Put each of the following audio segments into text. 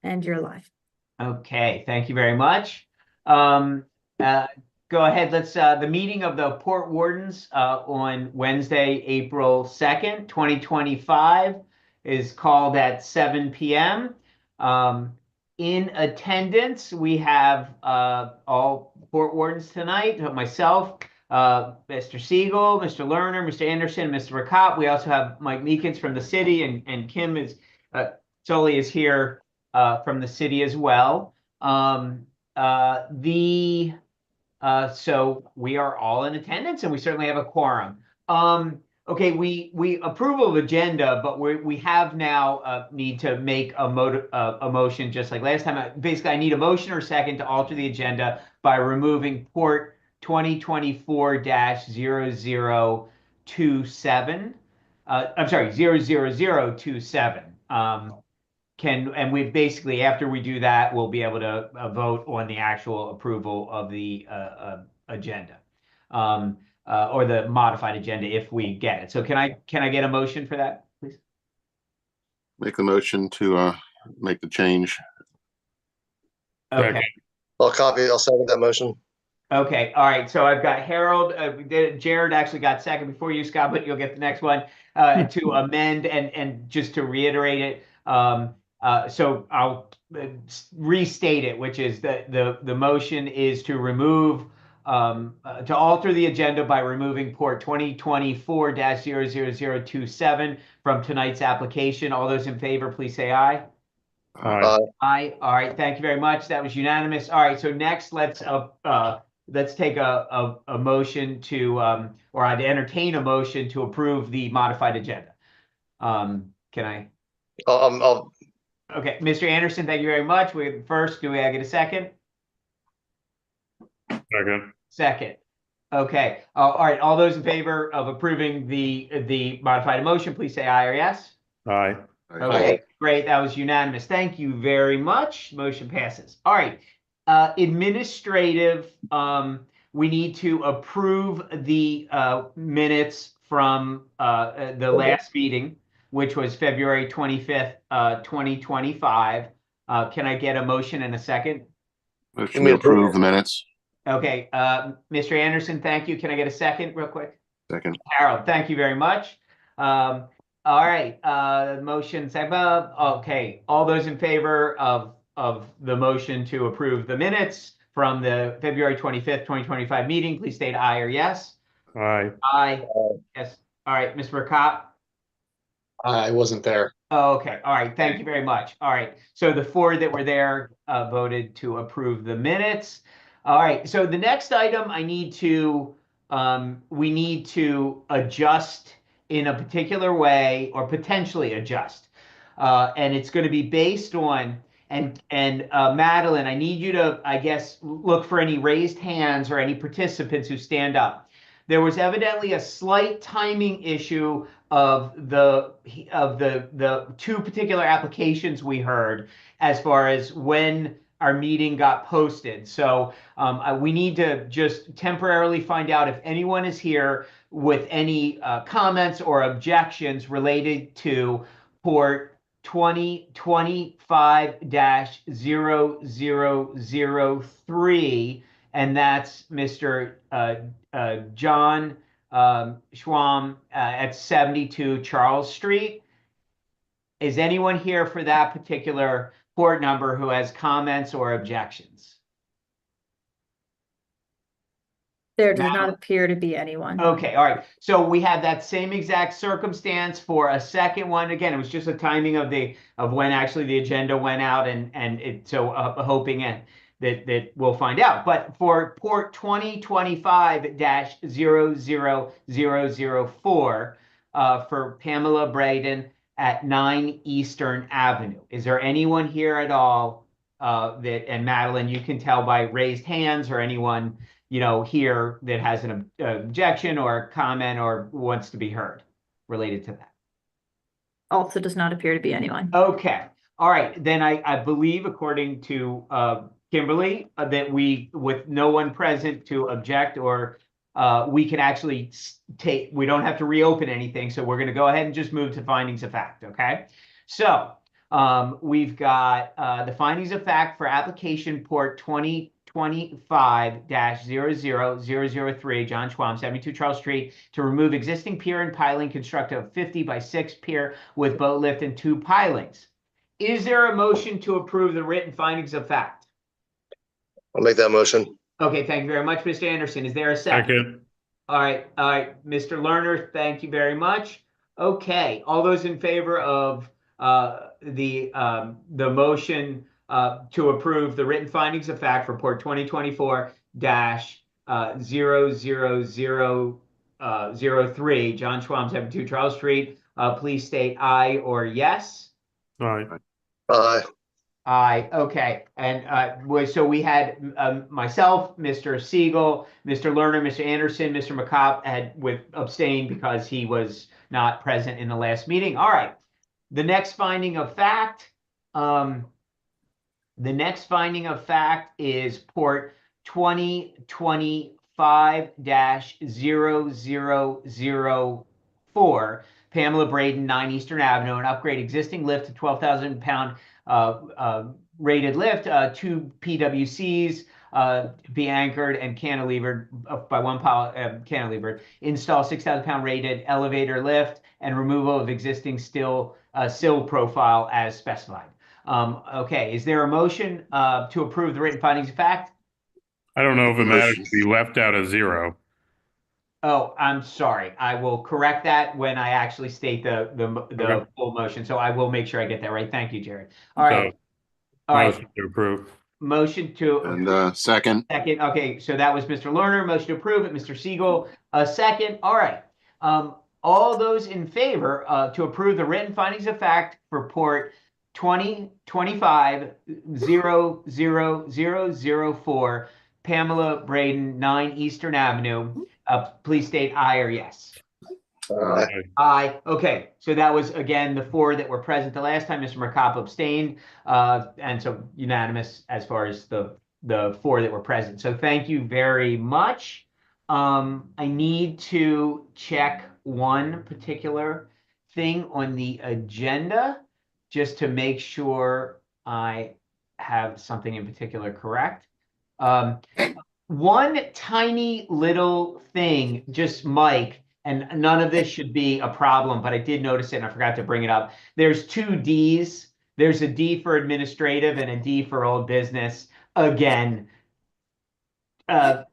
And you're live. Okay, thank you very much. Um, Go ahead. Let's the meeting of the Port Wardens on Wednesday, April 2nd, 2025 is called at 7 p.m. In attendance, we have all Port Wardens tonight, myself, Mr. Siegel, Mr. Lerner, Mr. Anderson, Mr. Rakat. We also have Mike Meekins from the city, and Kim is Sully is here from the city as well. So we are all in attendance, and we certainly have a quorum. Okay, we approval of agenda, but we have now need to make a motion just like last time. Basically, I need a motion or second to alter the agenda by removing port 2024-0027. I'm sorry, 00027. And we basically, after we do that, we'll be able to vote on the actual approval of the agenda, or the modified agenda if we get it. So can I get a motion for that, please? Make the motion to make the change. Okay. I'll second that motion. Okay. All right. So I've got Harold. Jared actually got second before you, Scott, but you'll get the next one to amend and just to reiterate it. So I'll restate it, which is that the motion is to remove, to alter the agenda by removing port 2024-00027 from tonight's application. All those in favor, please say aye. Aye. Aye. All right. Thank you very much. That was unanimous. All right. So next, let's take a motion to, or I'd entertain a motion to approve the modified agenda. Can I? Okay, Mr. Anderson, thank you very much. First, do I get a second? Second. Second. Okay. All right. All those in favor of approving the modified motion, please say aye or yes. Aye. Okay, Aye. great. That was unanimous. Thank you very much. Motion passes. All right. Administrative, we need to approve the minutes from the last meeting, which was February 25th, 2025. Can I get a motion and a second? Motion to approve the minutes. Okay, Mr. Anderson, thank you. Can I get a second real quick? Second. Harold, thank you very much. All right, motion second. Okay, all those in favor of the motion to approve the minutes from the February 25th, 2025 meeting, please state aye or yes. Aye. Aye. Yes. All right, Mr. Rakat. I wasn't there. Oh, okay. All right. Thank you very much. All right. So the four that were there voted to approve the minutes. All right. So the next item we need to adjust in a particular way, or potentially adjust. And it's going to be based on, and Madeline, I need you to, I guess, look for any raised hands or any participants who stand up. There was evidently a slight timing issue of the two particular applications we heard as far as when our meeting got posted. So we need to just temporarily find out if anyone is here with any comments or objections related to port 2025-0003, and that's Mr. John Schwam at 72 Charles Street. Is anyone here for that particular port number who has comments or objections? There does not appear to be anyone. Okay, all right. So we have that same exact circumstance for a second one. Again, it was just a timing of when actually the agenda went out, and it so hoping that we'll find out. But for port 2025-00004 for Pamela Braden at 9 Eastern Avenue. Is there anyone here at all and Madeline, you can tell by raised hands, or anyone here that has an objection or a comment or wants to be heard related to that? Also does not appear to be anyone. Okay. All right. Then I believe, according to Kimberly, that with no one present to object, or we can actually we don't have to reopen anything. So we're going to go ahead and just move to findings of fact. Okay. So We've got the findings of fact for application port 2025-00003, John Schwam, 72 Charles Street, to remove existing pier and piling, construct a 50 by 6 pier with boat lift and 2 pilings. Is there a motion to approve the written findings of fact? I'll make that motion. Okay, thank you very much, Mr. Anderson. Is there a second? Second. All right, Mr. Lerner, thank you very much. Okay, all those in favor of the motion to approve the written findings of fact for Port 2024 00003, John Schwam, 72 Charles Street, please state aye or yes. Aye. Aye. Aye, okay. And so we had myself, Mr. Siegel, Mr. Lerner, Mr. Anderson, Mr. McCobb had abstained because he was not present in the last meeting. All right. The next finding of fact, is port 2025-0004, Pamela Braden, 9 Eastern Avenue, and upgrade existing lift to 12,000 pound rated lift, 2 PWCs be anchored and cantilevered by 1 cantilevered. Install 6,000 pound rated elevator lift and removal of existing sill profile as specified. Okay, is there a motion to approve the written findings of fact? I don't know if it matters Motion. to be left out of 0. Oh, I'm sorry. I will correct that when I actually state the Okay. full motion. So I will make sure I get that right. Thank you, Jared. All right. So, All right. motion to approve. Motion to And second, second. Okay, so that was Mr. Lerner. Motion to approve it. Mr. Siegel, a second. All right. All those in favor to approve the written findings of fact for port 2025-00004, Pamela Braden, 9 Eastern Avenue. Please state aye or yes. Aye. Aye. Okay, so that was again the 4 that were present the last time. Mr. McCobb abstained, and so unanimous as far as the 4 that were present. So thank you very much. I need to check one particular thing on the agenda just to make sure I have something in particular correct. One tiny little thing, just Mike, and none of this should be a problem, but I did notice it and I forgot to bring it up. There's 2 Ds. There's a D for administrative and a D for old business. Again,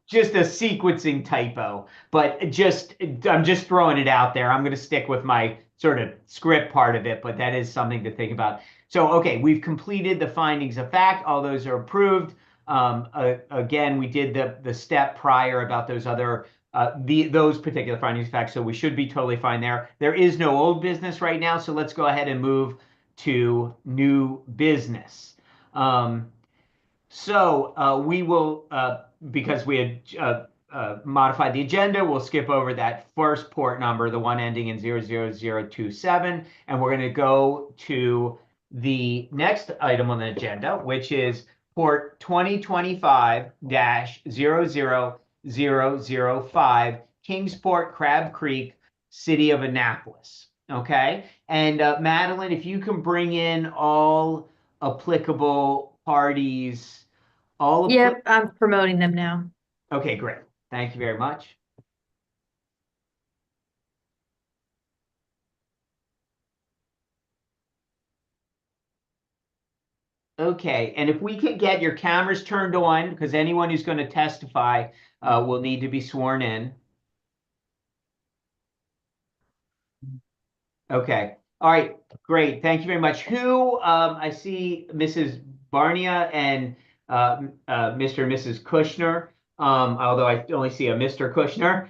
just a sequencing typo, but I'm just throwing it out there. I'm going to stick with my sort of script part of it, but that is something to think about. So, okay, we've completed the findings of fact. All those are approved. Again, we did the step prior about those other those particular findings of fact, so we should be totally fine there. There is no old business right now, so let's go ahead and move to new business. We will, because we had modified the agenda, we'll skip over that first port number, the one ending in 00027, and we're going to go to the next item on the agenda, which is port 2025-00005, Kingsport, Crab Creek, City of Annapolis. Okay, and Madeline, if you can bring in all applicable parties. Yep, I'm promoting them now. Okay, great. Thank you very much. Okay, and if we could get your cameras turned on, because anyone who's going to testify will need to be sworn in. Okay. All right, great. Thank you very much. Who, I see Mrs. Barnia and Mr. and Mrs. Kushner, although I only see a Mr. Kushner,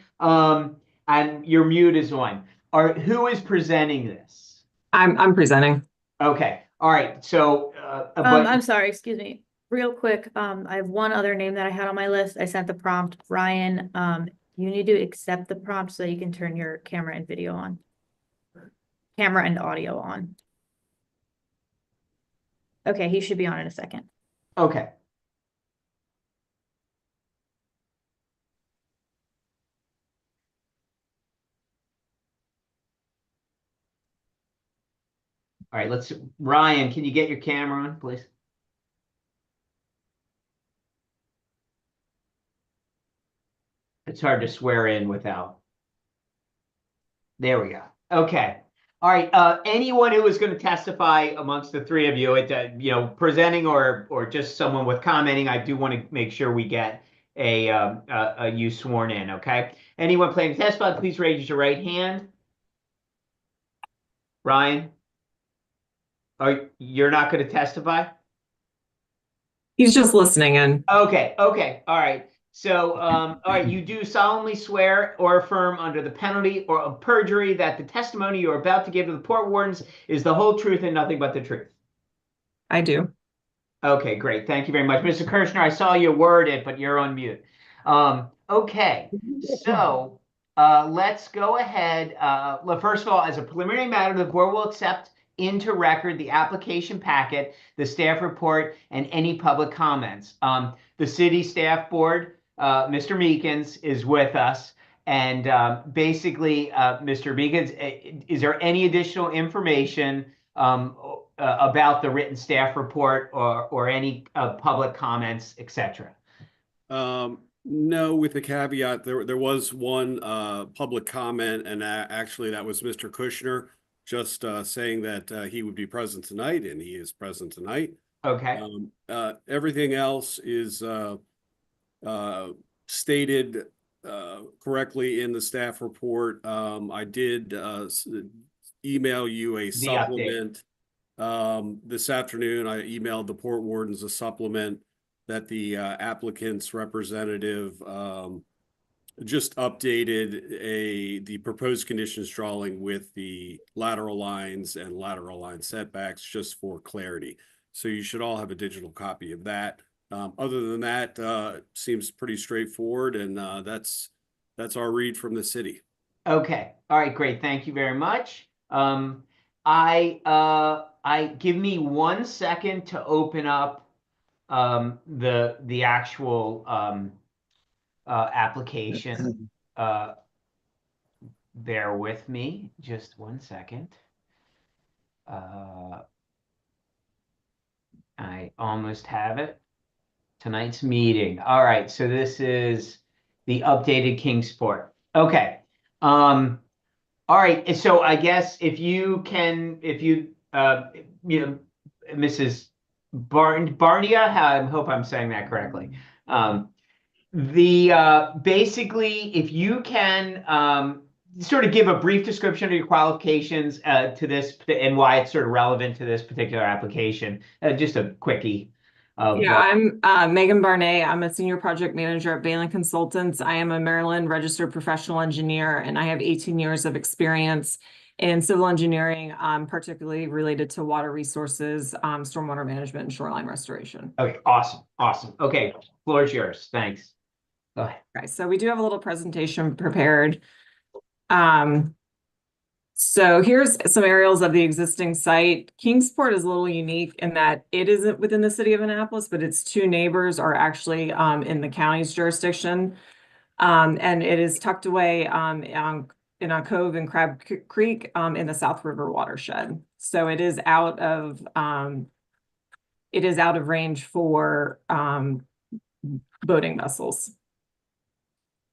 and your mute is on. Who is presenting this? I'm presenting. Okay. All right. So, I'm sorry, excuse me. Real quick, I have one other name that I had on my list. I sent the prompt. Ryan, you need to accept the prompt so you can turn your camera and video on. Camera and audio on. Okay, he should be on in a second. Okay. All right, Ryan, can you get your camera on, please? It's hard to swear in without. There we go. Okay. All right. Anyone who is going to testify amongst the three of you, presenting or just someone with commenting, I do want to make sure we get a you sworn in. Okay. Anyone planning to testify, please raise your right hand. Ryan, you're not going to testify? He's just listening in. Okay. All right. So, all right, you do solemnly swear or affirm under the penalty of perjury that the testimony you're about to give to the Port Wardens is the whole truth and nothing but the truth. I do. Okay, great. Thank you very much. Mr. Kirshner, I saw you word it, but you're on mute. Okay, so let's go ahead. First of all, as a preliminary matter, the board will accept into record the application packet, the staff report, and any public comments. The city staff board, Mr. Meekins, is with us. And basically, Mr. Meekins, is there any additional information about the written staff report or any public comments, etc.? No, with the caveat, there was one public comment, and actually that was Mr. Kushner just saying that he would be present tonight, and he is present tonight. Okay. Everything else is stated correctly in the staff report. I did email you a supplement this afternoon. I emailed the Port Wardens a supplement that the applicant's representative just updated the proposed conditions drawing with the lateral lines and lateral line setbacks just for clarity. So you should all have a digital copy of that. Other than that, seems pretty straightforward, and that's our read from the city. Okay. All right, great. Thank you very much. I give me 1 second to open up the actual application. Bear with me just 1 second. I almost have it. Tonight's meeting. All right, so this is the updated Kingsport. Okay. All right, so I guess Mrs. Barnia, I hope I'm saying that correctly. Basically, if you can sort of give a brief description of your qualifications to this and why it's sort of relevant to this particular application, just a quickie. I'm Megan Barnett. I'm a senior project manager at Bailey Consultants. I am a Maryland registered professional engineer, and I have 18 years of experience in civil engineering, particularly related to water resources, stormwater management, and shoreline restoration. Okay, awesome. Okay, floor is yours. Thanks. Go ahead. Okay, so we do have a little presentation prepared. So here's some aerials of the existing site. Kingsport is a little unique in that it isn't within the city of Annapolis, but its two neighbors are actually in the county's jurisdiction. And it is tucked away in a cove in Crab Creek in the South River watershed. So it is out of range for boating vessels.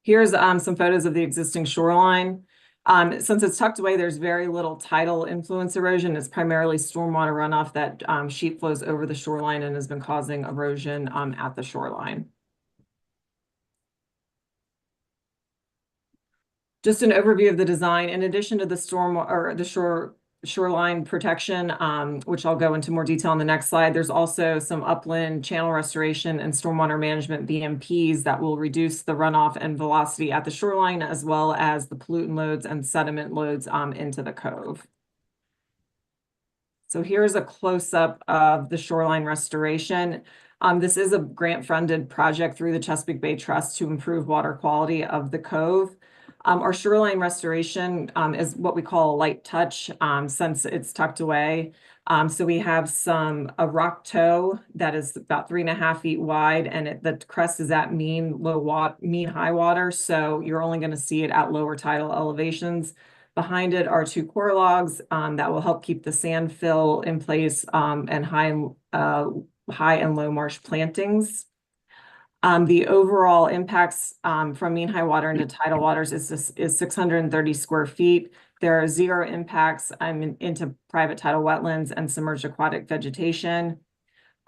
Here's some photos of the existing shoreline. Since it's tucked away, there's very little tidal influence erosion. It's primarily stormwater runoff that sheet flows over the shoreline and has been causing erosion at the shoreline. Just an overview of the design. In addition to the shoreline protection, which I'll go into more detail on the next slide, there's also some upland channel restoration and stormwater management BMPs that will reduce the runoff and velocity at the shoreline, as well as the pollutant loads and sediment loads into the cove. So here's a close-up of the shoreline restoration. This is a grant-funded project through the Chesapeake Bay Trust to improve water quality of the cove. Our shoreline restoration is what we call a light touch since it's tucked away. So we have a rock toe that is about 3.5 feet wide, and the crest is at mean high water. So you're only going to see it at lower tidal elevations. Behind it are two core logs that will help keep the sand fill in place and high and low marsh plantings. The overall impacts from mean high water into tidal waters is 630 square feet. There are 0 impacts into private tidal wetlands and submerged aquatic vegetation.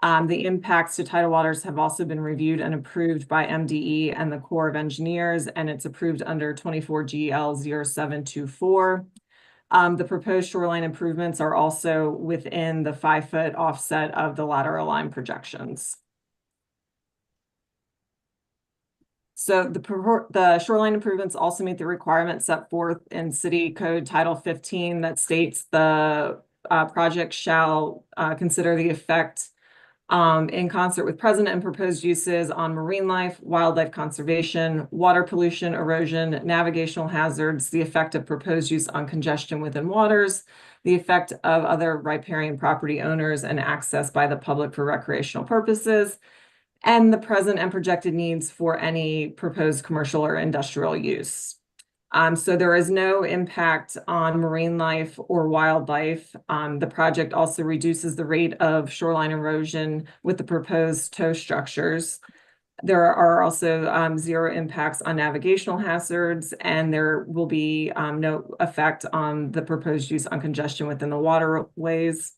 The impacts to tidal waters have also been reviewed and approved by MDE and the Corps of Engineers, and it's approved under 24 GL 0724. The proposed shoreline improvements are also within the 5-foot offset of the lateral line projections. So the shoreline improvements also meet the requirements set forth in City Code Title 15 that states the project shall consider the effect in concert with present and proposed uses on marine life, wildlife conservation, water pollution, erosion, navigational hazards, the effect of proposed use on congestion within waters, the effect of other riparian property owners and access by the public for recreational purposes, and the present and projected needs for any proposed commercial or industrial use. So there is no impact on marine life or wildlife. The project also reduces the rate of shoreline erosion with the proposed tow structures. There are also 0 impacts on navigational hazards, and there will be no effect on the proposed use on congestion within the waterways.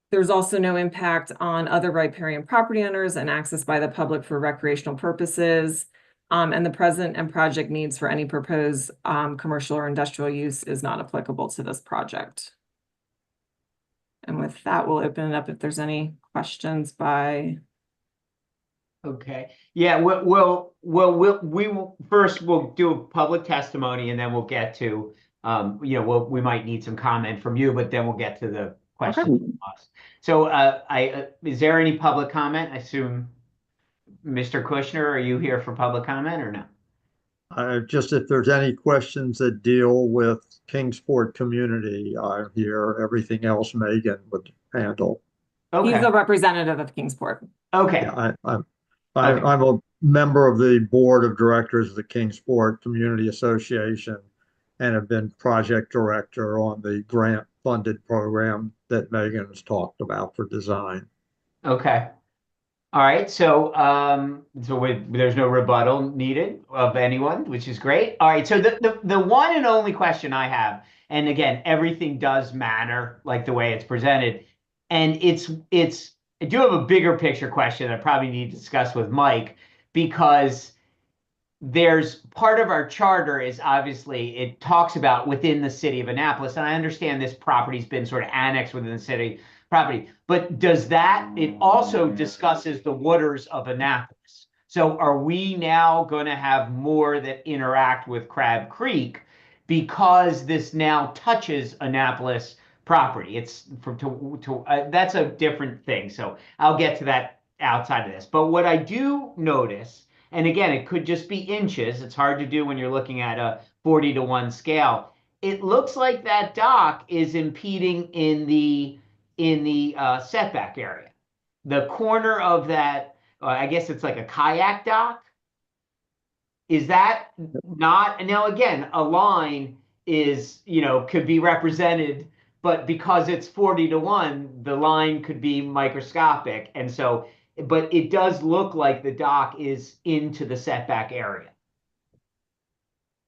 There's also no impact on other riparian property owners and access by the public for recreational purposes. And the present and project needs for any proposed commercial or industrial use is not applicable to this project. And with that, we'll open it up if there's any questions by. Okay, yeah, we'll do a public testimony and then we'll get to, we might need some comment from you, but then we'll get to the questions from us. So is there any public comment? I assume, Mr. Kushner, are you here for public comment or no? Just if there's any questions that deal with Kingsport community, I'm here. Everything else Megan would handle. He's Okay, a representative of Kingsport. okay, Yeah, I'm a member of the board of directors of the Kingsport Community Association and have been project director on the grant funded program that Megan has talked about for design. okay. All right, so there's no rebuttal needed of anyone, which is great. All right, so the one and only question I have, and again, everything does matter, like the way it's presented, and I do have a bigger picture question I probably need to discuss with Mike, because there's part of our charter is obviously it talks about within the city of Annapolis, and I understand this property's been sort of annexed within the city property, but it also discusses the waters of Annapolis. So are we now going to have more that interact with Crab Creek because this now touches Annapolis property? That's a different thing. So I'll get to that outside of this. But what I do notice, and again, it could just be inches. It's hard to do when you're looking at a 40-to-1 scale. It looks like that dock is impeding in the setback area. The corner of that, I guess it's like a kayak dock. Is that not? Now, again, a line is, could be represented, but because it's 40-to-1, the line could be microscopic. And so, but it does look like the dock is into the setback area.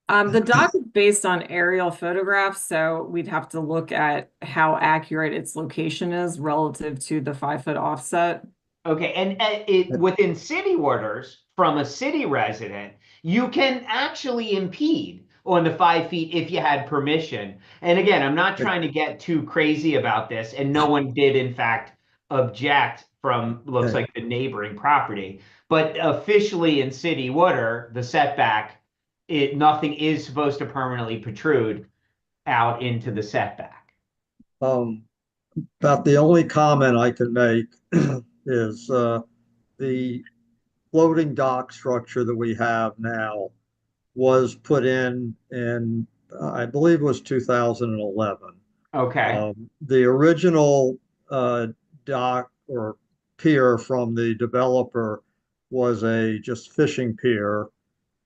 The dock is based on aerial photographs, so we'd have to look at how accurate its location is relative to the 5-foot offset. Okay, and within city orders from a city resident, you can actually impede on the 5 feet if you had permission. And again, I'm not trying to get too crazy about this, and no one did in fact object from looks like the neighboring property. But officially in city order, the setback, nothing is supposed to permanently protrude out into the setback. About the only comment I can make is the floating dock structure that we have now was put in I believe it was 2011. Okay. The original dock or pier from the developer was a just fishing pier,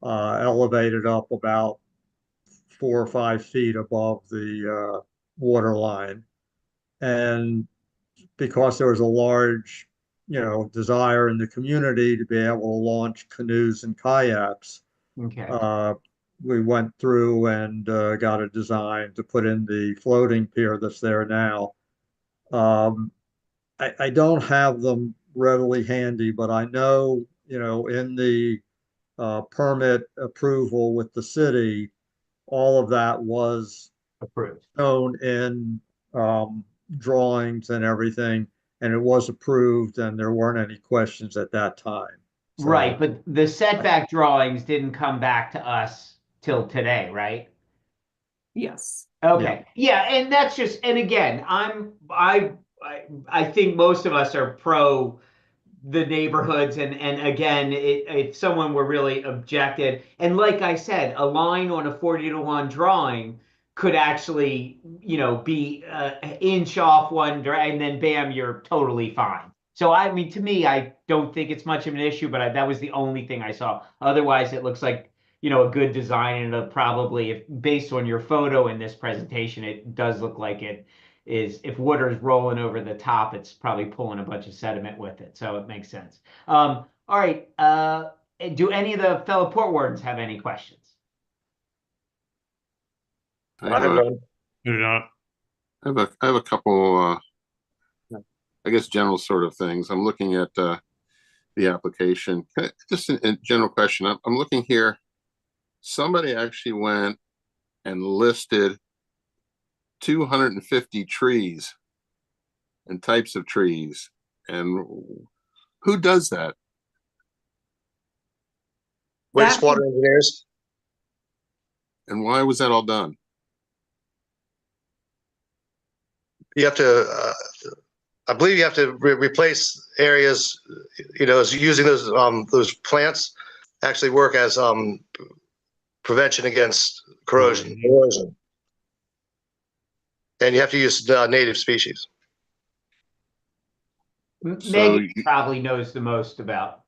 elevated up about 4 or 5 feet above the water line. And because there was a large, desire in the community to be able to launch canoes and kayaks, Okay. we went through and got a design to put in the floating pier that's there now. I don't have them readily handy, but I know, in the permit approval with the city, all of that was Approved. shown in drawings and everything, and it was approved, and there weren't any questions at that time. So, Right, but the setback drawings didn't come back to us till today, right? Yes. Okay, yeah, and that's just, and again, I think most of us are pro the neighborhoods, and again, if someone were really objected, and like I said, a line on a 40-to-1 drawing could actually, be inch off one and then bam, you're totally fine. So I mean, to me, I don't think it's much of an issue, but that was the only thing I saw. Otherwise, it looks like, a good design, and it'll probably, if based on your photo in this presentation, it does look like it is, if water is rolling over the top, it's probably pulling a bunch of sediment with it. So it makes sense. All right. Do any of the fellow port wardens have any questions? I have none. Do not. I have a couple, I guess, general sort of things. I'm looking at the application. Just a general question. I'm looking here. Somebody actually went and listed 250 trees and types of trees. And who does that? Wastewater engineers. And why was that all done? You have to, I believe you have to replace areas, using those plants actually work as prevention against corrosion, erosion. And you have to use native species. Megan probably knows the most about.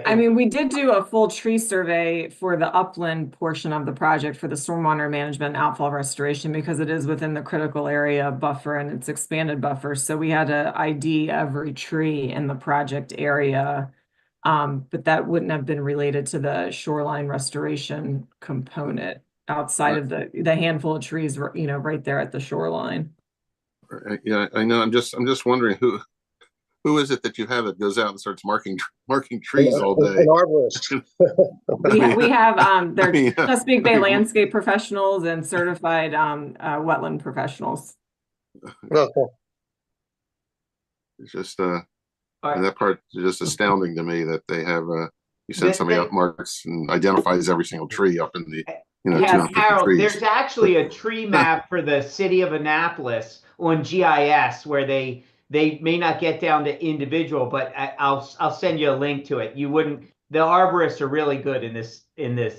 I mean, we did do a full tree survey for the upland portion of the project for the stormwater management and outfall restoration, because it is within the critical area buffer and it's expanded buffer. So we had to ID every tree in the project area. But that wouldn't have been related to the shoreline restoration component outside of the handful of trees, right there at the shoreline. Yeah, I know. I'm just wondering who is it that you have that goes out and starts marking trees all day? An arborist. We have they're mean, Chesapeake Bay landscape professionals and certified wetland professionals. Okay. It's just that part is just astounding to me that they have you send somebody out, marks and identifies every single tree up in the Yes, 250 Harold, trees. there's actually a tree map for the city of Annapolis on GIS where they may not get down to individual, but I'll send you a link to it. The arborists are really good in this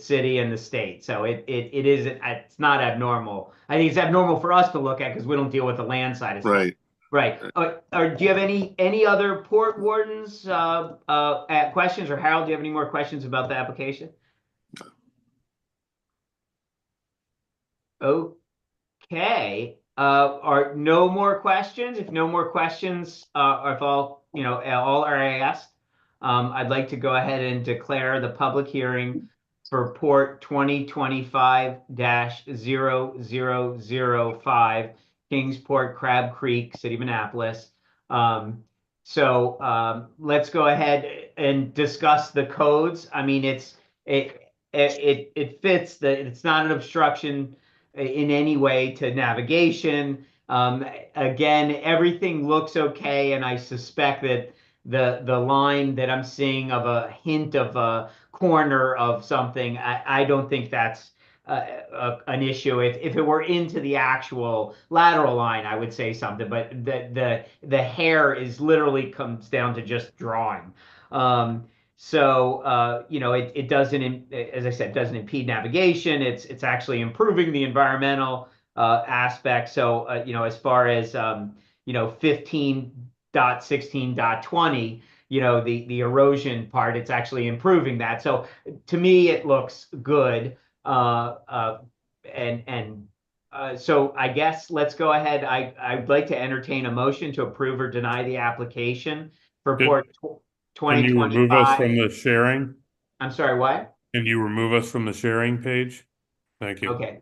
city and the state, so it's not abnormal. I think it's abnormal for us to look at because we don't deal with the land side of stuff. Right. Right. Do you have any other port wardens questions, or Harold, do you have any more questions about the application? Okay. Are no more questions? If no more questions, or if all are asked, I'd like to go ahead and declare the public hearing for Port 2025-0005, Kingsport, Crab Creek, City of Annapolis. So let's go ahead and discuss the codes. I mean, it fits it's not an obstruction in any way to navigation. Again, everything looks okay, and I suspect that the line that I'm seeing of a hint of a corner of something, I don't think that's an issue. If it were into the actual lateral line, I would say something, but the hair is literally comes down to just drawing. So it doesn't, as I said, doesn't impede navigation. It's actually improving the environmental aspect. So as far as 15.16.20, the erosion part, it's actually improving that. So to me, it looks good. so I guess let's go ahead. I'd like to entertain a motion to approve or deny the application for Good. Port Can you remove us 2025. from the sharing? I'm sorry, what? Can you remove us from the sharing page? Thank you. Okay.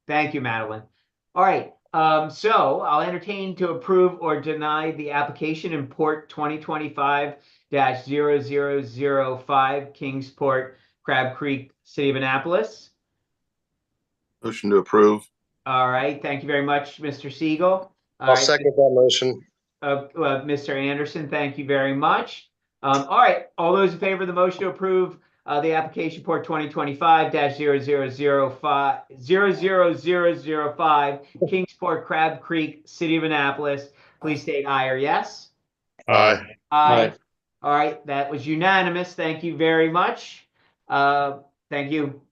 Thank you, Madeline. All right, so I'll entertain to approve or deny the application in Port 2025-0005 Kingsport, Crab Creek, City of Annapolis. Motion to approve. All right, thank you very much, Mr. Siegel. All I'll right, second that motion. Mr. Anderson, thank you very much. All right, all those in favor of the motion to approve the application Port 2025-0005 Kingsport, Crab Creek, City of Annapolis, please state aye or yes. Aye. Aye. All right, that was unanimous. Thank you very much. Thank you.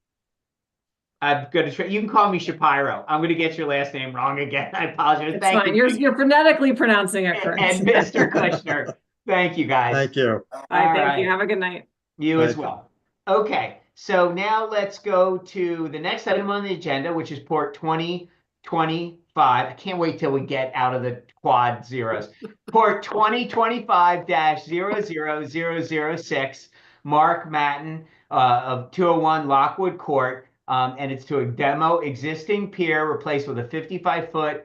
I'm gonna try. You can call me Shapiro. I'm gonna get your last name wrong again. I apologize. It's Thank fine. you. You're phonetically pronouncing it And correct. Mr. Kushner. Thank you, guys. Thank you. Bye, All thank right. you. Have a good night. You as Thank you. well. Okay, so now let's go to the next item on the agenda, which is Port 2025. I can't wait till we get out of the quad zeros. Port 2025-00006, Mark Matten of 201 Lockwood Court. And it's to demo existing pier, replaced with a 55-foot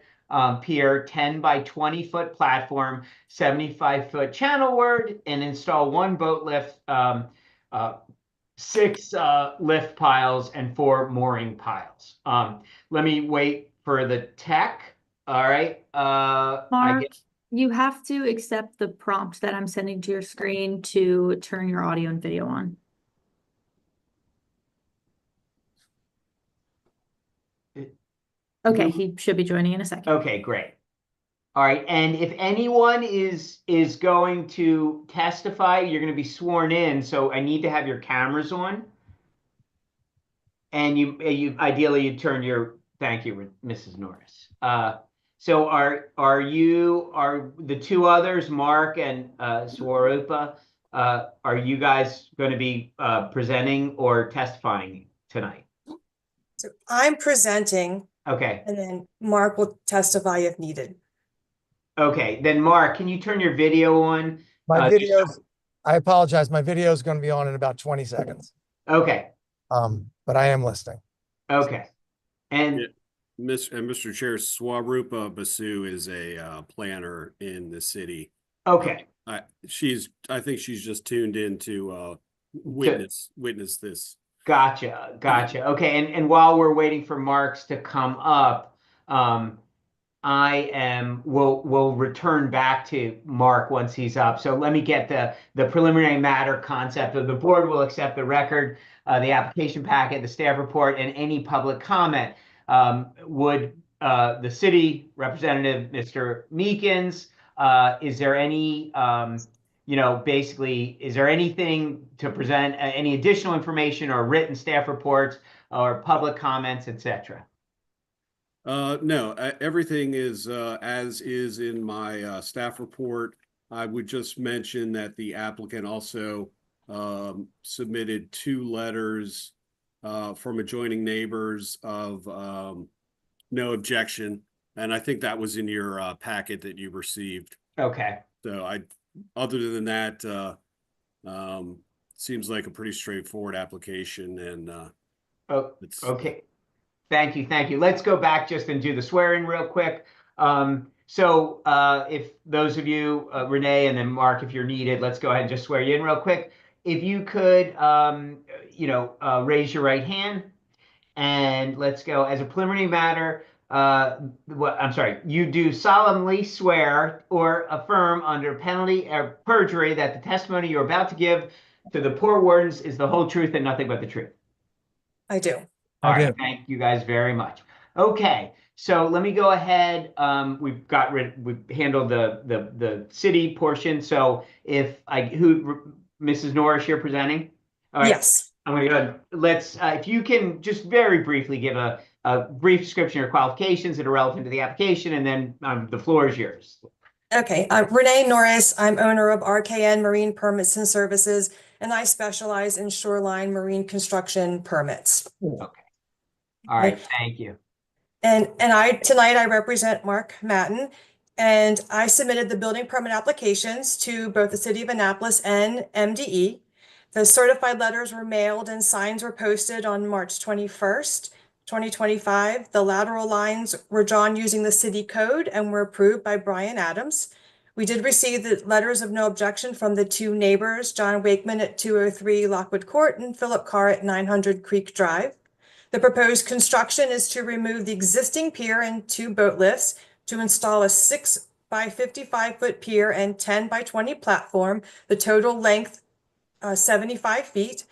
pier, 10 by 20-foot platform, 75-foot channel word, and install one boat lift, 6 lift piles, and 4 mooring piles. Let me wait for the tech. All right. Mark, you have to accept the prompt that I'm sending to your screen to turn your audio and video on. Okay, he should be joining in a second. Okay, great. All right, and if anyone is going to testify, you're going to be sworn in, so I need to have your cameras on. And you ideally you turn your, thank you, Mrs. Norris. So are the two others, Mark and Swarupa, are you guys going to be presenting or testifying tonight? So I'm presenting, Okay. and then Mark will testify if needed. Okay, then Mark, can you turn your video on? My video, I apologize. My video is going to be on in about 20 seconds. Okay. But I am listening. Okay. And Yeah. Mr. Chair, Swarupa Basu is a planner in the city. okay. I think she's just tuned in to witness this. Gotcha. Okay, and while we're waiting for Marks to come up, we'll return back to Mark once he's up. So let me get the preliminary matter concept of the board will accept the record, the application packet, the staff report, and any public comment. Would the city representative, Mr. Meekins, is there any, basically, is there anything to present, any additional information or written staff reports or public comments, etc.? No, everything is as is in my staff report. I would just mention that the applicant also submitted 2 letters from adjoining neighbors of no objection, and I think that was in your packet that you received. Okay. So other than that, seems like a pretty straightforward application, and Okay. Thank you. Let's go back just and do the swearing real quick. So if those of you, Renee and then Mark, if you're needed, let's go ahead and just swear you in real quick. If you could, raise your right hand, and let's go as a preliminary matter. You do solemnly swear or affirm under penalty of perjury that the testimony you're about to give to the Port Wardens is the whole truth and nothing but the truth. I do. All right, thank you guys very much. Okay, so let me go ahead. We've handled the city portion. So Mrs. Norris, you're presenting? All right. Yes. I'm gonna go. If you can just very briefly give a brief description of your qualifications that are relevant to the application, and then the floor is yours. Okay. Renee Norris. I'm owner of RKN Marine Permits and Services, and I specialize in shoreline marine construction permits. Okay. All right, thank you. And tonight I represent Mark Matten, and I submitted the building permit applications to both the City of Annapolis and MDE. The certified letters were mailed and signs were posted on March 21st, 2025. The lateral lines were drawn using the city code and were approved by Brian Adams. We did receive the letters of no objection from the two neighbors, John Wakeman at 203 Lockwood Court and Philip Carr at 900 Creek Drive. The proposed construction is to remove the existing pier and two boat lifts, to install a 6 by 55-foot pier and 10 by 20 platform, the total length 75 feet,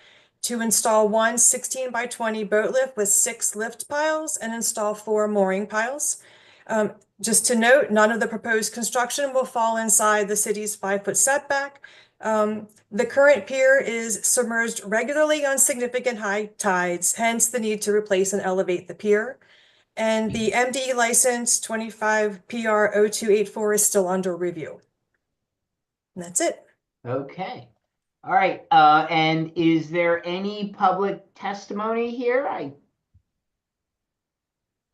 to install one 16 by 20 boat lift with 6 lift piles and install 4 mooring piles. Just to note, none of the proposed construction will fall inside the city's 5-foot setback. The current pier is submerged regularly on significant high tides, hence the need to replace and elevate the pier. And the MDE license 25 PR 0284 is still under review. And that's it. Okay. All right. And is there any public testimony here? I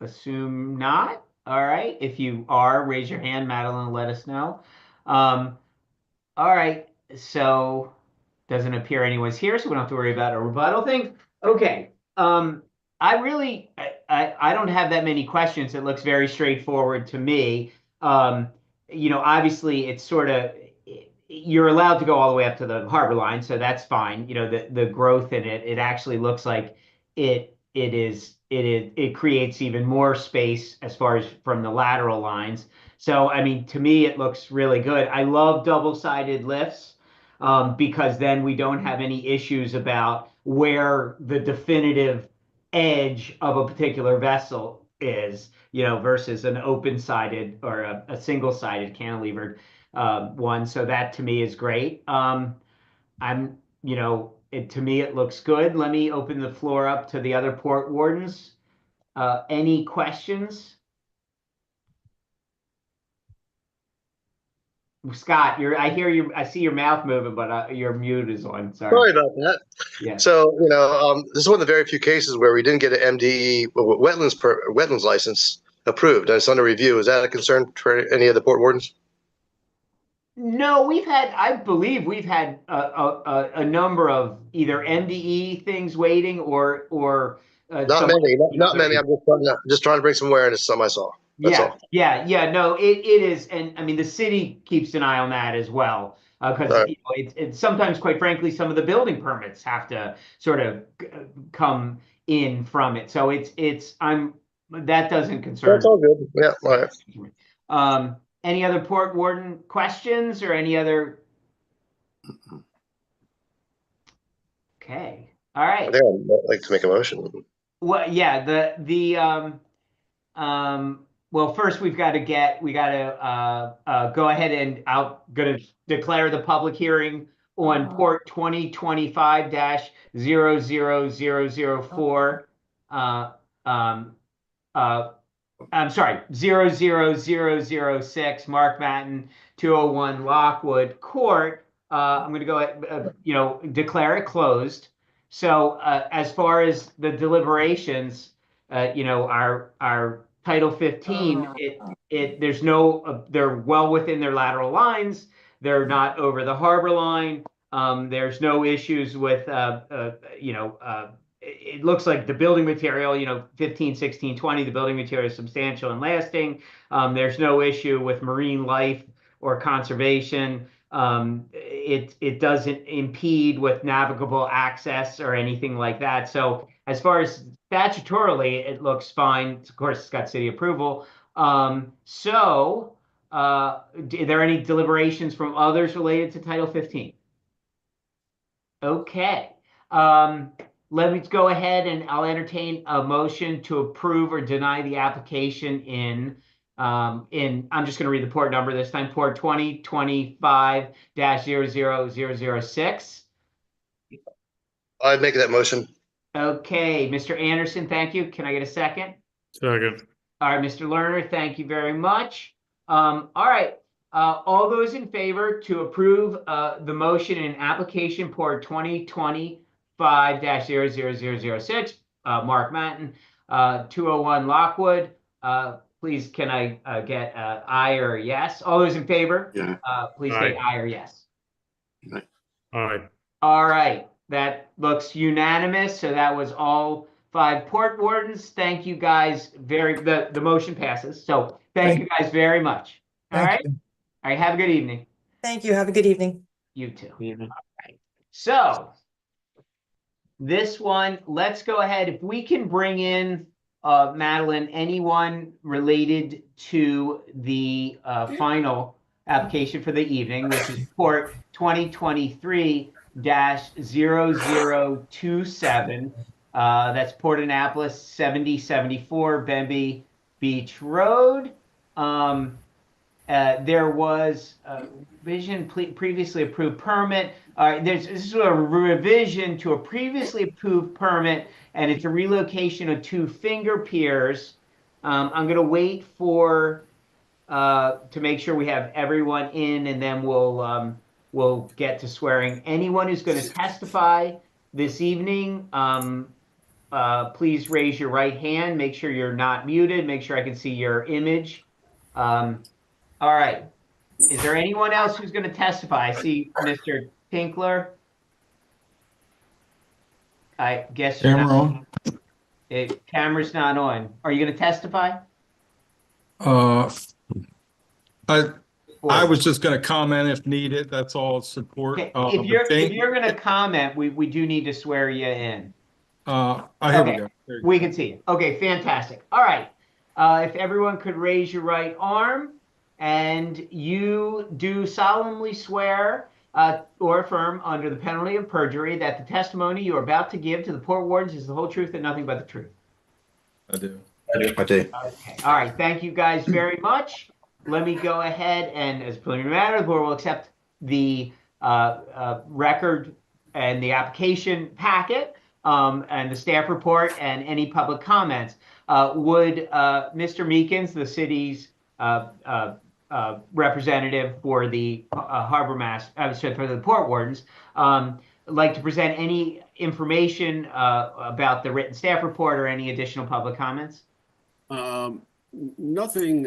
assume not. All right. If you are, raise your hand, Madeline, and let us know. All right. So doesn't appear anyone's here, so we don't have to worry about a rebuttal thing. Okay. I don't have that many questions. It looks very straightforward to me. Obviously it's sort of, you're allowed to go all the way up to the harbor line, so that's fine. The growth in it, it actually looks like it creates even more space as far as from the lateral lines. So, I mean, to me, it looks really good. I love double-sided lifts because then we don't have any issues about where the definitive edge of a particular vessel is, versus an open-sided or a single-sided cantilevered one. So that to me is great. To me, it looks good. Let me open the floor up to the other port wardens. Any questions? Scott, I see your mouth moving, but your mute is on. Sorry about that. Yeah. So, this is one of the very few cases where we didn't get an MDE wetlands license approved, and it's under review. Is that a concern for any of the port wardens? No, I believe we've had a number of either MDE things waiting or Not many. I'm just trying to bring some awareness to some I saw. That's all. Yeah. No, it is, and I mean the city keeps an eye on that as well, because it's sometimes, quite frankly, some of the building permits have to sort of come in from it. So that doesn't concern. That's all good. Yeah. All right. Any other port warden questions or any other? Okay. All right. I think I'd like to make a motion. Well, yeah, well, first we got to go ahead and I'm going to declare the public hearing on port 2025-00004. I'm sorry, 00006, Mark Matten, 201 Lockwood Court. I'm going to go ahead, declare it closed. So as far as the deliberations, our Title 15, they're well within their lateral lines. They're not over the harbor line. There's no issues with, it looks like the building material, 15, 16, 20, the building material is substantial and lasting. There's no issue with marine life or conservation. It doesn't impede with navigable access or anything like that. So as far as statutorily, it looks fine. Of course, it's got city approval. Are there any deliberations from others related to Title 15? Okay. Let me go ahead and I'll entertain a motion to approve or deny the application I'm just going to read the port number this time, port 2025-00006. I'd make that motion. Okay, Mr. Anderson, thank you. Can I get a second? Second. All right, Mr. Lerner, thank you very much. All right, all those in favor to approve the motion in application port 2025-00006, Mark Matten, 201 Lockwood. Please, can I get aye or yes? All those in favor? Yeah. Please Aye. state aye or yes. All right. All right, that looks unanimous. So that was all 5 port wardens. Thank you guys the motion passes. So thank you guys very much. All Thank right. you. All right. Have a good evening. Thank you. Have a good evening. You too. All right. So this one, let's go ahead. If we can bring in Madeline, anyone related to the final application for the evening, which is Port 2023-0027. That's Port Annapolis 7074 Bemby Beach Road. There was a previously approved permit. This is a revision to a previously approved permit, and it's a relocation of 2 finger piers. I'm going to wait for to make sure we have everyone in, and then we'll get to swearing. Anyone who's going to testify this evening, please raise your right hand. Make sure you're not muted. Make sure I can see your image. All right. Is there anyone else who's going to testify? I see Mr. Tinkler. I guess you're not. Camera's not on. Are you going to testify? I was just going to comment if needed. That's all. Support. Okay. If you're going to comment, we do need to swear you in. Here we go. We can see you. Okay, fantastic. All right. If everyone could raise your right arm. And you do solemnly swear or affirm under the penalty of perjury that the testimony you are about to give to the port wardens is the whole truth and nothing but the truth. I do. Okay. All right. Thank you guys very much. Let me go ahead and, as a preliminary matter, the board will accept the record and the application packet and the staff report and any public comments. Would Mr. Meekins, the city's representative for the harbor master, for the port wardens, like to present any information about the written staff report or any additional public comments? Nothing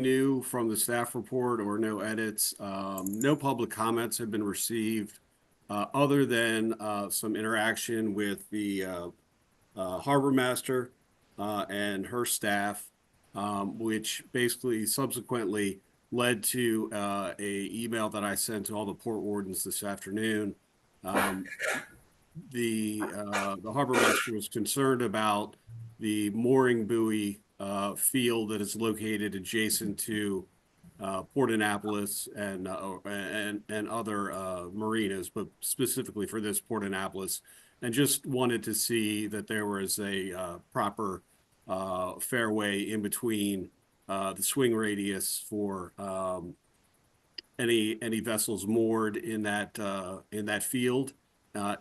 new from the staff report or no edits. No public comments have been received other than some interaction with the harbor master and her staff, which basically subsequently led to a email that I sent to all the port wardens this afternoon. The harbor master was concerned about the mooring buoy field that is located adjacent to Port Annapolis and other marinas, but specifically for this Port Annapolis, and just wanted to see that there was a proper fairway in between the swing radius for any vessels moored in that field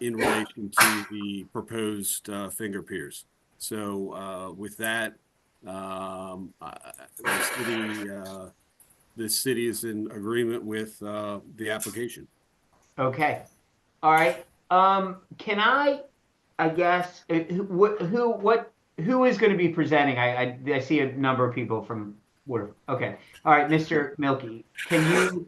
in relation to the proposed finger piers. So with that, the city is in agreement with the application. Okay. All right. Can I guess who is going to be presenting? I see a number of people from Water. Okay. All right, Mr. Milky, can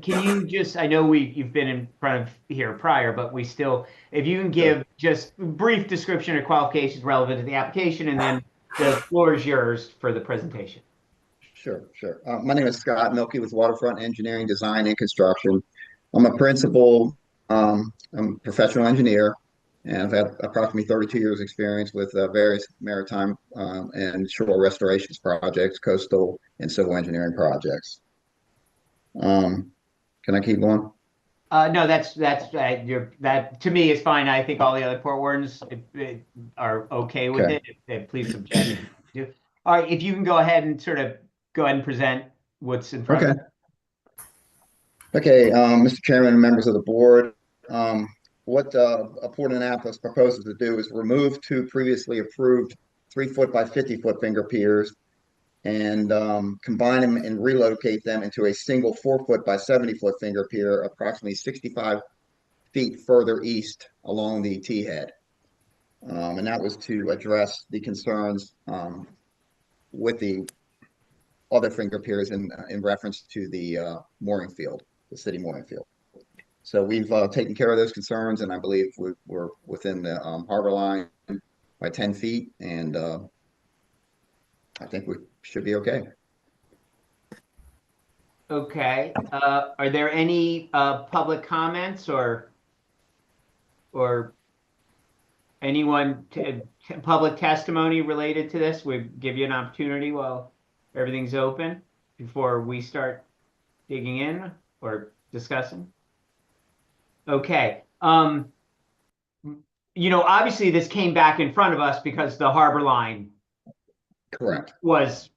you just, I know you've been in front of here prior, but if you can give just brief description or qualifications relevant to the application, and then the floor is yours for the presentation. Sure. My name is Scott Milky with Waterfront Engineering Design and Construction. I'm a principal, I'm a professional engineer, and I've had approximately 32 years experience with various maritime and shore restorations projects, coastal and civil engineering projects. Can I keep going? No, that to me is fine. I think all the other port wardens are okay with it. Please object. All right, if you can go ahead and present what's in front of you. Okay, Mr. Chairman and members of the board, what Port Annapolis proposes to do is remove 2 previously approved 3-foot by 50-foot finger piers and combine them and relocate them into a single 4-foot by 70-foot finger pier approximately 65 feet further east along the T-head. And that was to address the concerns with the other finger piers in reference to the mooring field, the city mooring field. So we've taken care of those concerns, and I believe we're within the harbor line by 10 feet, and I think we should be okay. Okay, are there any public comments or anyone public testimony related to this? We give you an opportunity while everything's open before we start digging in or discussing. Okay, obviously this came back in front of us because the harbor line Correct. was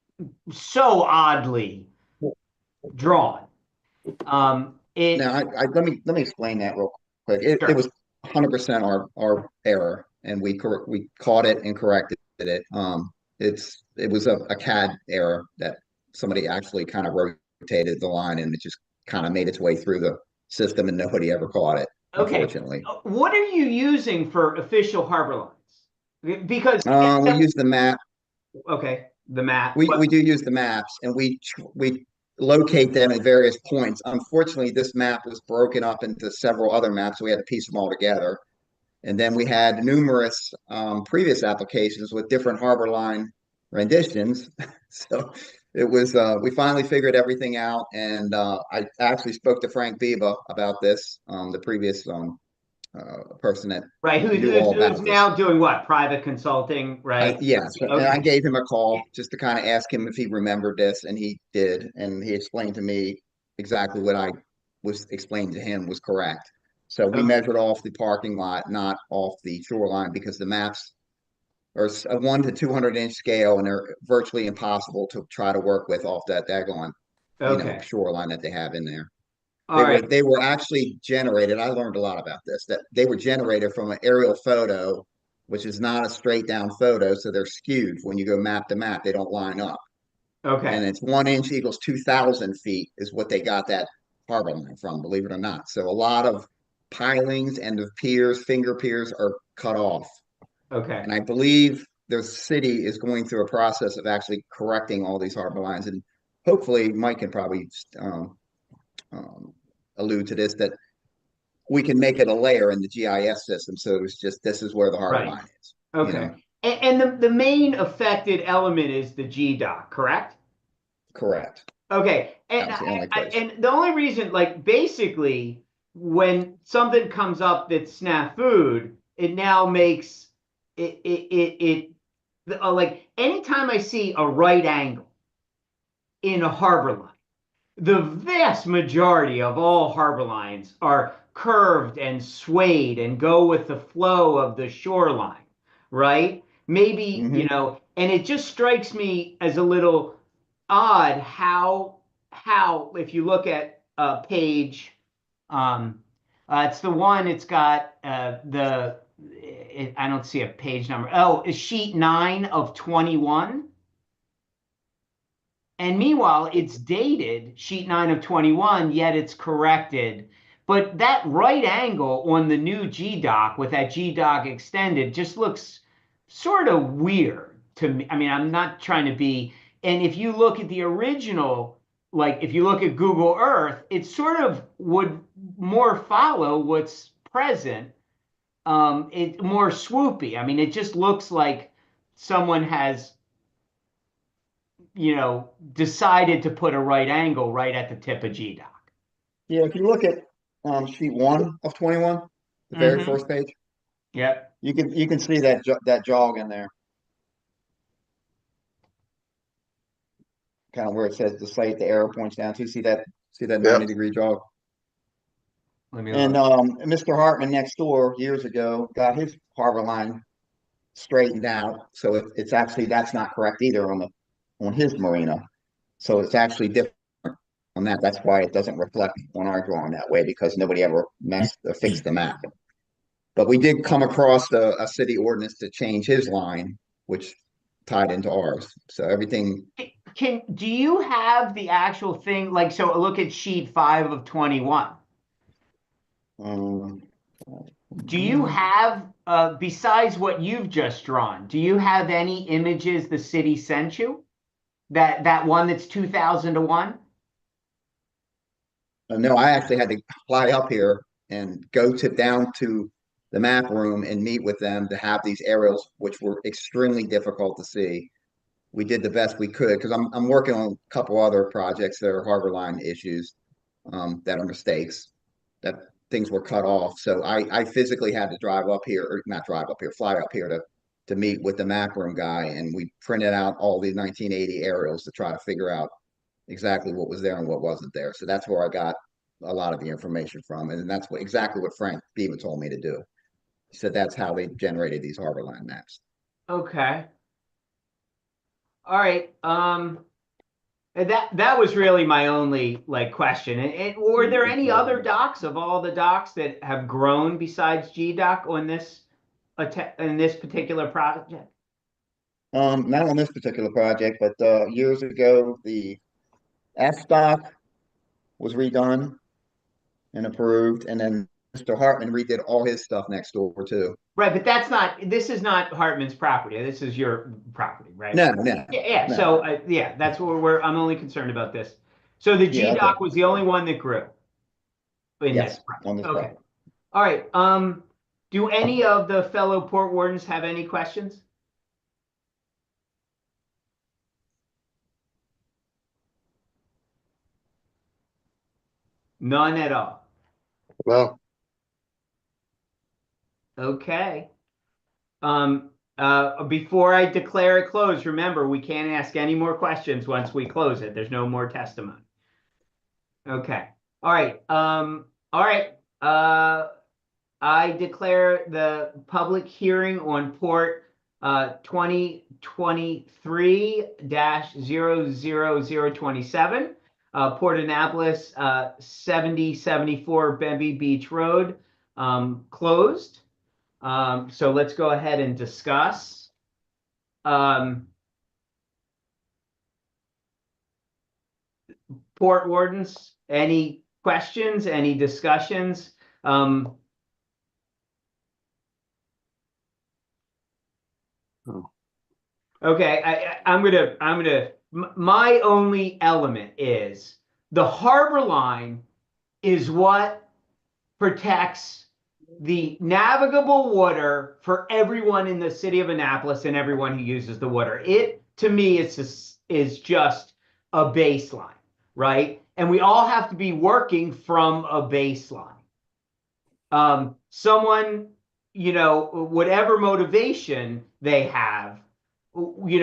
so oddly drawn. Now, let me explain that real quick. Sure. It was 100% our error, and we caught it and corrected it. It was a CAD error that somebody actually kind of rotated the line, and it just kind of made its way through the system, and nobody ever caught it. Okay. Unfortunately. What are you using for official harbor lines? Because we use the map. Okay, the map. We do use the maps, and we locate them at various points. Unfortunately, this map was broken up into several other maps, so we had to piece them all together. And then we had numerous previous applications with different harbor line renditions. So it was we finally figured everything out, and I actually spoke to Frank Biba about this, the previous person that who's now doing what? Private consulting, right? Yes. Okay. And I gave him a call just to kind of ask him if he remembered this, and he did. And he explained to me exactly what I was explaining to him was correct. So we measured off the parking lot, not off the shoreline, because the maps are a 1 to 200 inch scale, and they're virtually impossible to try to work with off that daggone shoreline that they have in there. They were actually generated. I learned a lot about this, that they were generated from an aerial photo, which is not a straight down photo. So they're skewed when you go map to map. They don't line up. Okay. And it's 1 inch equals 2,000 feet is what they got that harbor line from, believe it or not. So a lot of pilings and the piers, finger piers are cut off. Okay. And I believe the city is going through a process of actually correcting all these harbor lines. And hopefully Mike can probably allude to this, that we can make it a layer in the GIS system. So it's just, this is where the harbor line is. Okay. And the main affected element is the GDOC, correct? Correct. Okay. And the only reason, like, basically, when something comes up that's snafu'd, it now makes like, anytime I see a right angle in a harbor line, the vast majority of all harbor lines are curved and swayed and go with the flow of the shoreline, right? Maybe, and it just strikes me as a little odd how if you look at page, it's the one, it's got I don't see a page number. Oh, is sheet 9 of 21. And meanwhile, it's dated sheet 9 of 21, yet it's corrected. But that right angle on the new GDOC with that GDOC extended just looks sort of weird to me. I mean, I'm not trying to be, and if you look at the original, like if you look at Google Earth, it sort of would more follow what's present. It more swoopy. I mean, it just looks like someone has decided to put a right angle right at the tip of GDOC. Yeah, if you look at sheet 1 of 21, the very first page. Yep. You can see that jog in there. Kind of where it says the site, the arrow points down to. See that 90-degree jog. And Mr. Hartman next door years ago got his harbor line straightened out. So it's actually, that's not correct either on his marina. So it's actually different on that. That's why it doesn't reflect on our drawing that way, because nobody ever fixed the map. But we did come across a city ordinance to change his line, which tied into ours. So everything. Do you have the actual thing? Like, so look at sheet 5 of 21. Do you have, besides what you've just drawn, do you have any images the city sent you? That one that's 2000 to 1? No, I actually had to fly up here and go to down to the map room and meet with them to have these aerials, which were extremely difficult to see. We did the best we could because I'm working on a couple other projects that are harbor line issues, that are mistakes, that things were cut off. So I physically had to drive up here, or not drive up here, fly up here to meet with the map room guy, and we printed out all the 1980 aerials to try to figure out exactly what was there and what wasn't there. So that's where I got a lot of the information from, and that's exactly what Frank Beaver told me to do. He said that's how they generated these harbor line maps. Okay. All right. That was really my only like question. And were there any other docks of all the docks that have grown besides G dock on this in this particular project? Not on this particular project, but years ago the F dock was redone and approved, and then Mr. Hartman redid all his stuff next door too. Right, but this is not Hartman's property. This is your property, right? No, no. Yeah. No. So yeah, that's where I'm only concerned about this. So the G Yeah, dock okay. was the only one that grew in Yes, this project. on this Okay. project. All right. Do any of the fellow port wardens have any questions? None at all. Well, Okay. Before I declare it closed, remember, we can't ask any more questions once we close it. There's no more testimony. Okay. All right. All right. I declare the public hearing on port 2023-00027, Port Annapolis 7074 Bemby Beach Road, closed. So let's go ahead and discuss. Port wardens, any questions, any discussions? Okay, my only element is the harbor line is what protects the navigable water for everyone in the city of Annapolis and everyone who uses the water. It, to me, is just a baseline, right? And we all have to be working from a baseline. Someone, whatever motivation they have, we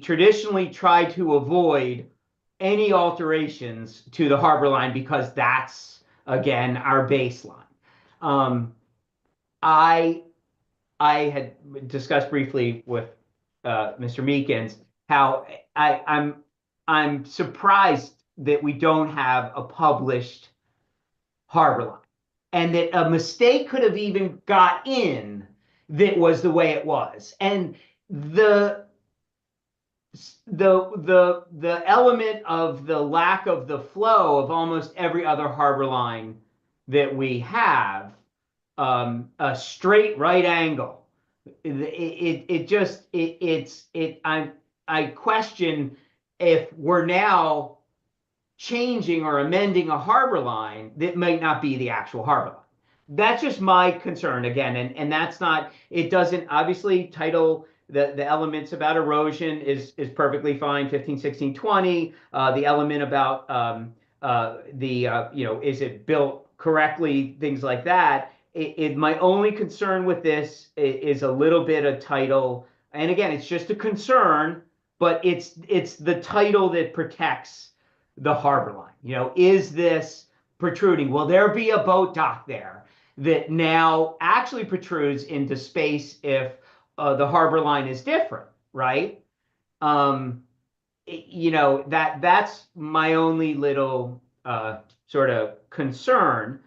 traditionally try to avoid any alterations to the harbor line because that's, again, our baseline. I had discussed briefly with Mr. Meekins how I'm surprised that we don't have a published harbor line, and that a mistake could have even got in that was the way it was. And the element of the lack of the flow of almost every other harbor line that we have, a straight right angle, I question if we're now changing or amending a harbor line that might not be the actual harbor line. That's just my concern again, and that's not. It doesn't obviously title the elements about erosion is perfectly fine. 15, 16, 20. The element about is it built correctly? Things like that. My only concern with this is a little bit of title, and again, it's just a concern, but it's the title that protects the harbor line. Is this protruding? Will there be a boat dock there that now actually protrudes into space if the harbor line is different, right? That's my only little sort of concern.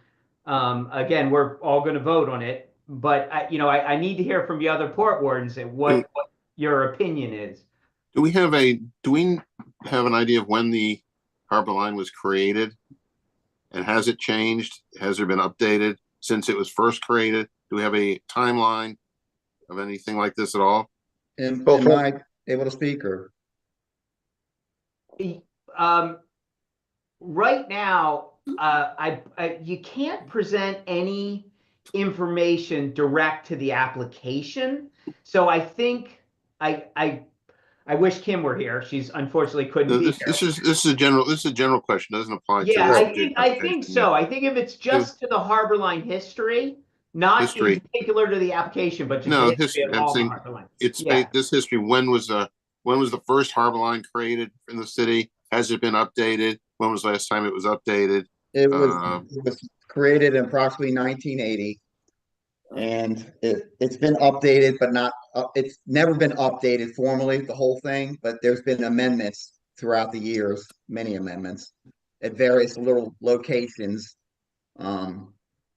Again, we're all going to vote on it, but I need to hear from the other port wardens and what your opinion is. Do we have an idea of when the harbor line was created? And has it changed? Has it been updated since it was first created? Do we have a timeline of anything like this at all? Am I able to speak or? Right now, you can't present any information direct to the application. So I think I wish Kim were here. She's unfortunately couldn't be here. This is a general question. Doesn't apply to Yeah, this I think application. so. I think if it's just to the Harbor Line history, not in History. particular to the application, but just No, the history of I'm all the saying Harbor Line. it's Yeah. this history. When was the first harbor line created in the city? Has it been updated? When was the last time it was updated? It was created in approximately 1980. And it's been updated, but not, it's never been updated formally, the whole thing, but there's been amendments throughout the years, many amendments at various little locations.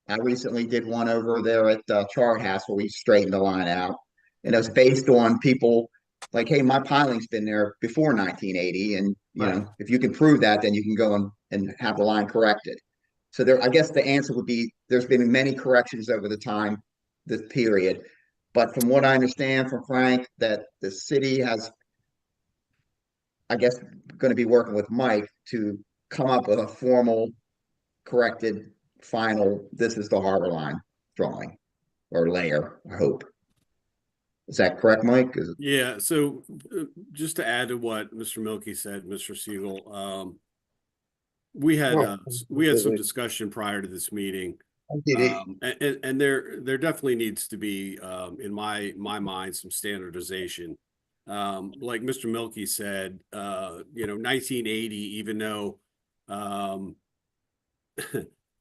I recently did one over there at Chart House where we straightened the line out. And it was based on people like, hey, my piling's been there before 1980. And, you know, if you can prove that, then you can go and have the line corrected. So there, I guess the answer would be there's been many corrections over the time, this period. But from what I understand from Frank, that the city has, I guess, going to be working with Mike to come up with a formal, corrected, final, this is the harbor line drawing or layer, I hope. Is that correct, Mike? Yeah, so just to add to what Mr. Milky said, Mr. Siegel, we had some discussion prior to this meeting. And there definitely needs to be, in my mind, some standardization. Like Mr. Milky said, 1980, even though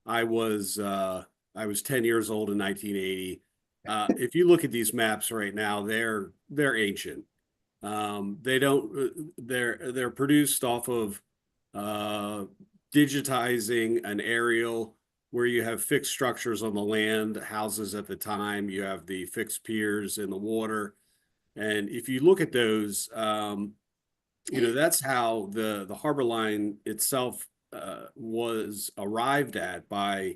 I was 10 years old in 1980. If you look at these maps right now, they're ancient. They're produced off of digitizing an aerial where you have fixed structures on the land, houses at the time, you have the fixed piers in the water. And if you look at those, that's how the harbor line itself was arrived at, by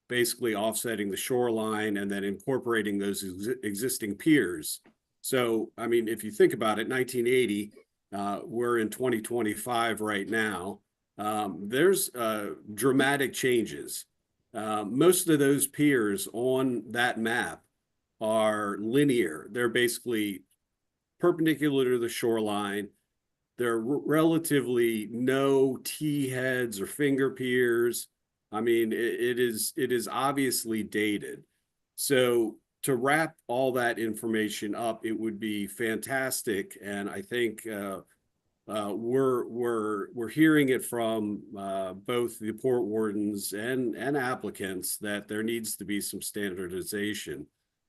basically offsetting the shoreline and then incorporating those existing piers. So, I mean, if you think about it, 1980, we're in 2025 right now. There's dramatic changes. Most of those piers on that map are linear. They're basically perpendicular to the shoreline. There are relatively no T heads or finger piers. I mean, it is obviously dated. So to wrap all that information up, it would be fantastic. And I think we're hearing it from both the port wardens and applicants that there needs to be some standardization.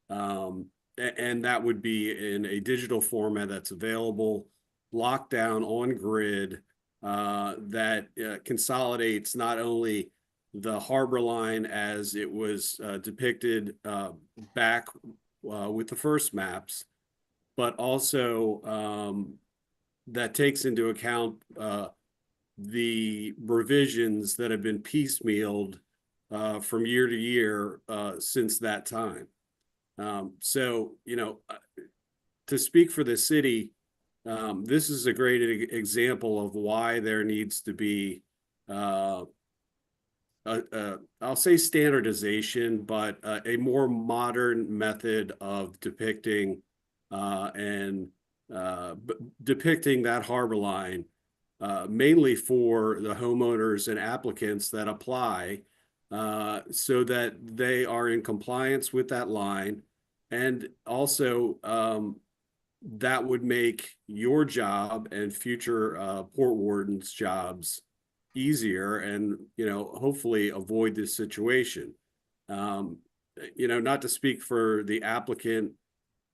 And that would be in a digital format that's available, locked down on grid, that consolidates not only the harbor line as it was depicted back with the first maps, but also that takes into account the revisions that have been piecemealed from year to year since that time. So, to speak for the city, this is a great example of why there needs to be, I'll say standardization, but a more modern method of depicting and depicting that harbor line, mainly for the homeowners and applicants that apply, so that they are in compliance with that line. And also, that would make your job and future port wardens' jobs easier, and hopefully avoid this situation. Not to speak for the applicant,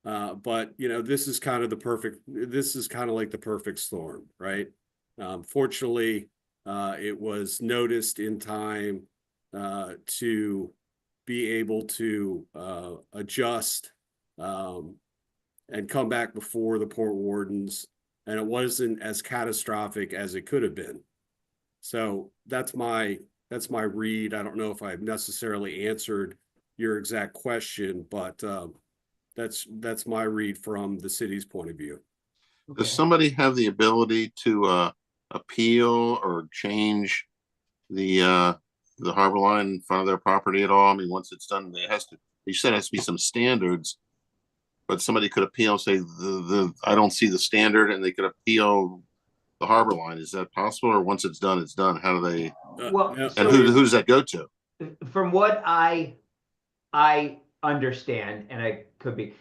but this is kind of like the perfect storm, right? Fortunately, it was noticed in time to be able to adjust and come back before the port wardens, and it wasn't as catastrophic as it could have been. So that's my that's my read. I don't know if I've necessarily answered your exact question, but that's my read from the city's point of view. Does somebody have the ability to appeal or change the harbor line in front of their property at all? I mean, once it's done, it has to. You said it has to be some standards, but somebody could appeal and say I don't see the standard, and they could appeal the harbor line. Is that possible, or once it's done, it's done? How do they? Well, no, And who does that go to? from what I understand, and I could be,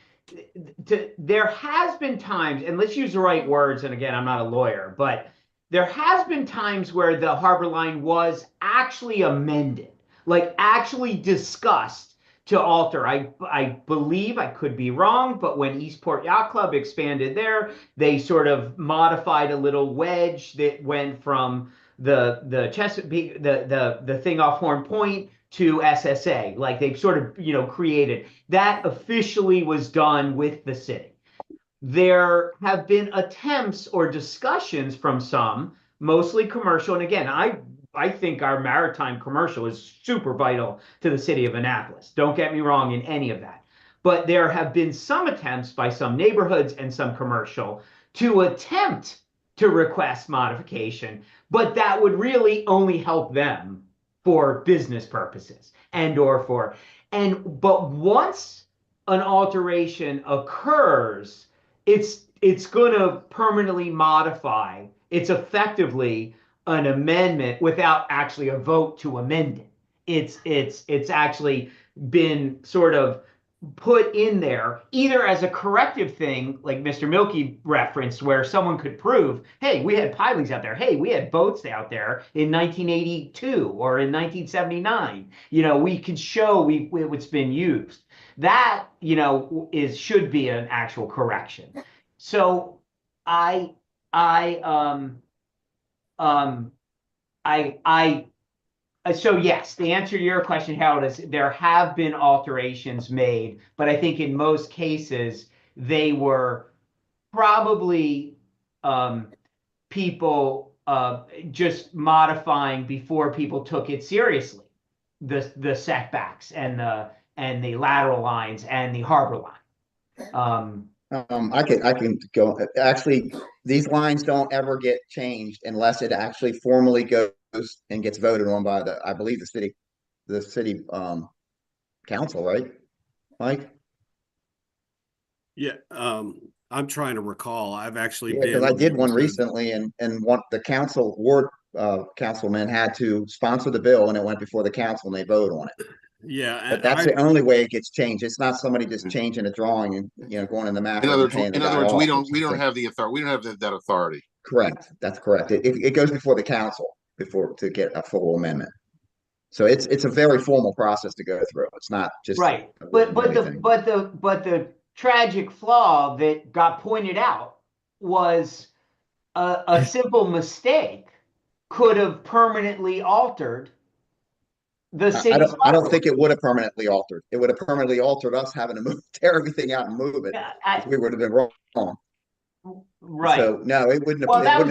there has been times, and let's use the right words, and again, I'm not a lawyer, but there has been times where the harbor line was actually amended, like actually discussed to alter. I believe, I could be wrong, but when Eastport Yacht Club expanded there, they sort of modified a little wedge that went from the Chesapeake, the thing off Horn Point to SSA. Like they've sort of, you know, created that. Officially was done with the city. There have been attempts or discussions from some, mostly commercial. And again, I think our maritime commercial is super vital to the city of Annapolis. Don't get me wrong in any of that. But there have been some attempts by some neighborhoods and some commercial to attempt to request modification, but that would really only help them for business purposes but once an alteration occurs, it's going to permanently modify. It's effectively an amendment without actually a vote to amend it. It's actually been sort of put in there either as a corrective thing, like Mr. Milky referenced, where someone could prove, hey, we had pilings out there. Hey, we had boats out there in 1982 or in 1979. You know, we can show it's been used. That, you know, should be an actual correction. So I so yes, the answer to your question, Harold, is there have been alterations made, but I think in most cases they were probably people just modifying before people took it seriously, the setbacks and the lateral lines and the harbor line. I can go. Actually, these lines don't ever get changed unless it actually formally goes and gets voted on by I believe the city council, right, Mike? Yeah, I'm trying to recall. I've actually Yeah, been. because I did one recently, and what the ward councilman had to sponsor the bill, and it went before the council, and they vote on it. Yeah, But that's the only way it gets changed. It's not somebody just changing a drawing and going in the map. In other words, we don't have the authority. We don't have that authority. Correct. That's correct. It goes before the council to get a full amendment. So it's a very formal process to go through. It's not just right. But the tragic flaw that got pointed out was a simple mistake could have permanently altered the city. I don't think it would have permanently altered. It would have permanently altered us having to tear everything out and move it. We would have been wrong. Right. So no, it wouldn't have. Well, that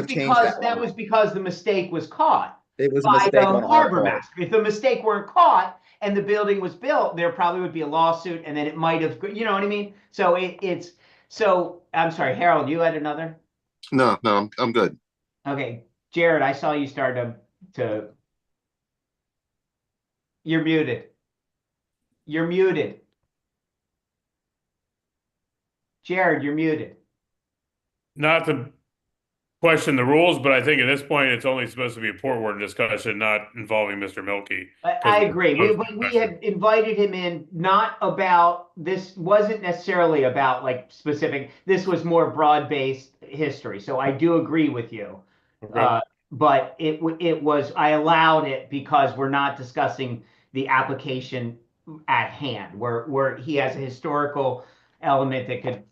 was because the mistake was caught. It was a mistake on our harbor part. master. If the mistake weren't caught and the building was built, there probably would be a lawsuit, and then it might have. You know what I mean? So it's. So I'm sorry, Harold. You had another? No, I'm good. Okay, Jared, I saw you start to. You're muted. You're muted. Jared, you're muted. Not to question the rules, but I think at this point, it's only supposed to be a port warden discussion, not involving Mr. Milky. I agree. We had invited him in, not about, this wasn't necessarily about like specific, this was more broad-based history. So I do agree with you. Okay. But it was, I allowed it because we're not discussing the application at hand, where he has a historical element that could,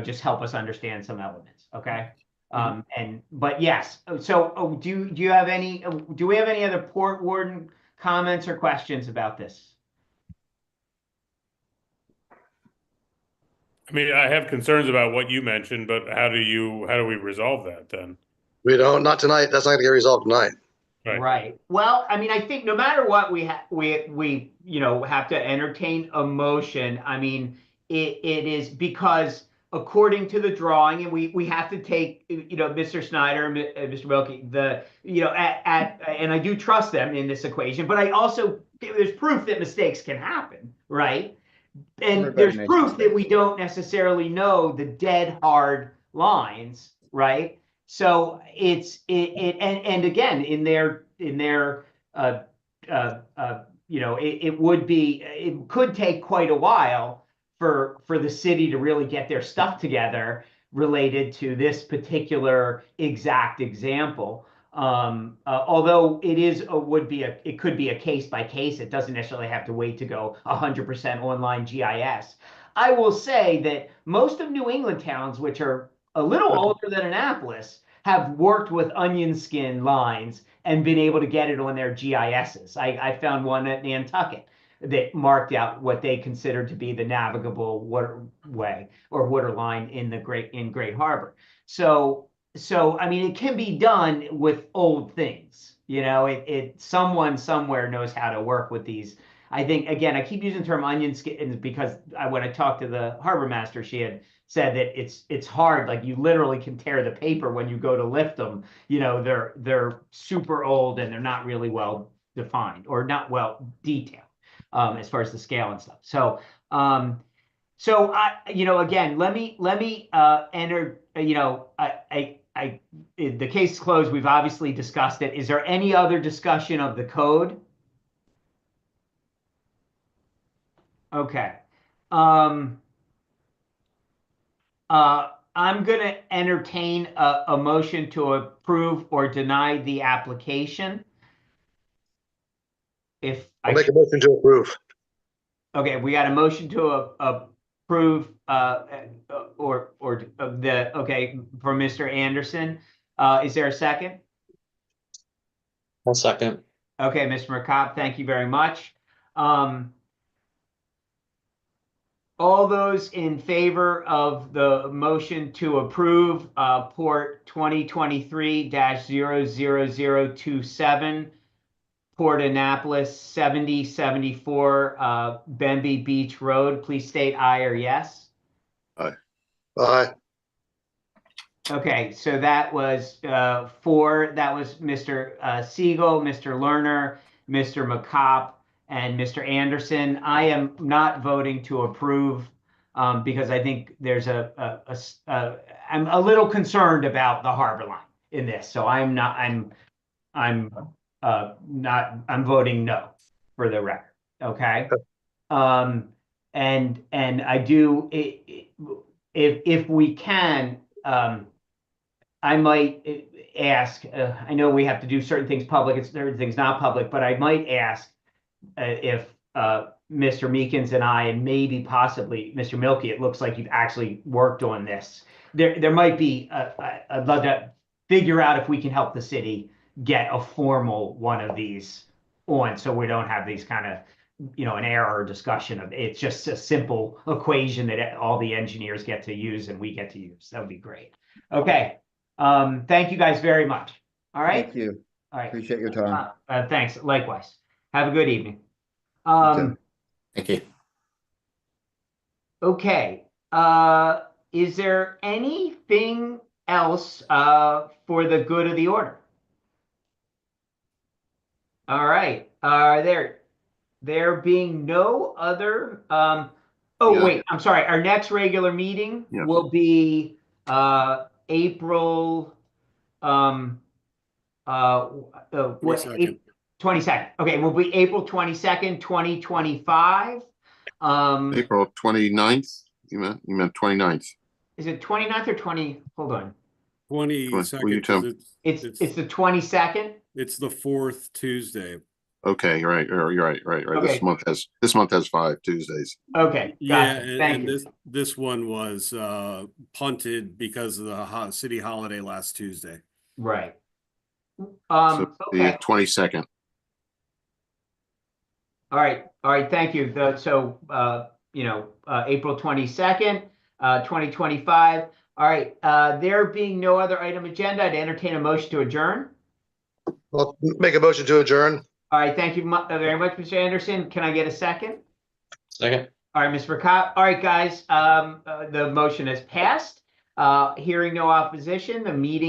just help us understand some elements. Okay. But yes, so do we have any other port warden comments or questions about this? I mean, I have concerns about what you mentioned, but how do we resolve that then? We don't, not tonight. That's not gonna get resolved tonight. Right. Well, I mean, I think no matter what, we have to entertain a motion. I mean, it is because according to the drawing, and we have to take Mr. Snyder and Mr. Wilkie and I do trust them in this equation, but I also there's proof that mistakes can happen, right? And Everybody there's makes proof that mistakes. we don't necessarily know the dead hard lines, right? So and again in their it could take quite a while for the city to really get their stuff together related to this particular exact example. Although it could be a case by case. It doesn't necessarily have to wait to go 100% online GIS. I will say that most of New England towns, which are a little older than Annapolis, have worked with onion skin lines and been able to get it on their GISs. I found one at Nantucket that marked out what they considered to be the navigable waterway or water line in Great Harbor. So I mean, it can be done with old things. Someone somewhere knows how to work with these. I think, again, I keep using the term onion skin because when I talked to the harbor master, she had said that it's hard. Like you literally can tear the paper when you go to lift them. They're super old and they're not really well defined or not well detailed as far as the scale and stuff. So again, let me enter. The case is closed. We've obviously discussed it. Is there any other discussion of the code? Okay. I'm going to entertain a motion to approve or deny the application. I'll make a motion to approve. Okay, we got a motion to approve for Mr. Anderson. Is there a second? I'll second. Okay, Mr. McCobb, thank you very much. All those in favor of the motion to approve Port 2023-00027, Port Annapolis 7074 Bemby Beach Road, please state aye or yes. Aye. Aye. Okay, so that was 4. That was Mr. Siegel, Mr. Lerner, Mr. McCopp, and Mr. Anderson. I am not voting to approve because I think there's I'm a little concerned about the harbor line in this. So I'm voting no for the record. Okay. And I do if we can, I might ask, I know we have to do certain things public and certain things not public, but I might ask if Mr. Meekins and I, and maybe possibly Mr. Milky, it looks like you've actually worked on this. There might be, I'd love to figure out if we can help the city get a formal one of these on, so we don't have these kind of, an error discussion of it's just a simple equation that all the engineers get to use and we get to use. That would be great. Okay. Thank you guys very much. All right. Thank you. All right. Appreciate your time. Thanks. Likewise. Have a good evening. too. Thank you. Okay. Is there anything else for the good of the order? All right. There being no other wait, I'm sorry. Our next regular meeting will be April 22nd. 22nd. Okay, will be April 22nd, 2025. April 29th? You meant 29th. Is it 29th or 20? Hold on. 22nd. It's the 22nd. It's the 4th Tuesday. Okay, you're right. Okay. This month has 5 Tuesdays. Okay. Yeah, Gotcha. Thank you. this one was punted because of the city holiday last Tuesday. Right. So Okay. the 22nd. All right. Thank you. April 22nd, 2025. All right. There being no other item agenda, I'd entertain a motion to adjourn. Well, make a motion to adjourn. All right, thank you very much, Mr. Anderson. Can I get a second? Second. All right, Ms. Rakat. All right, guys, the motion has passed. Hearing no opposition, the meeting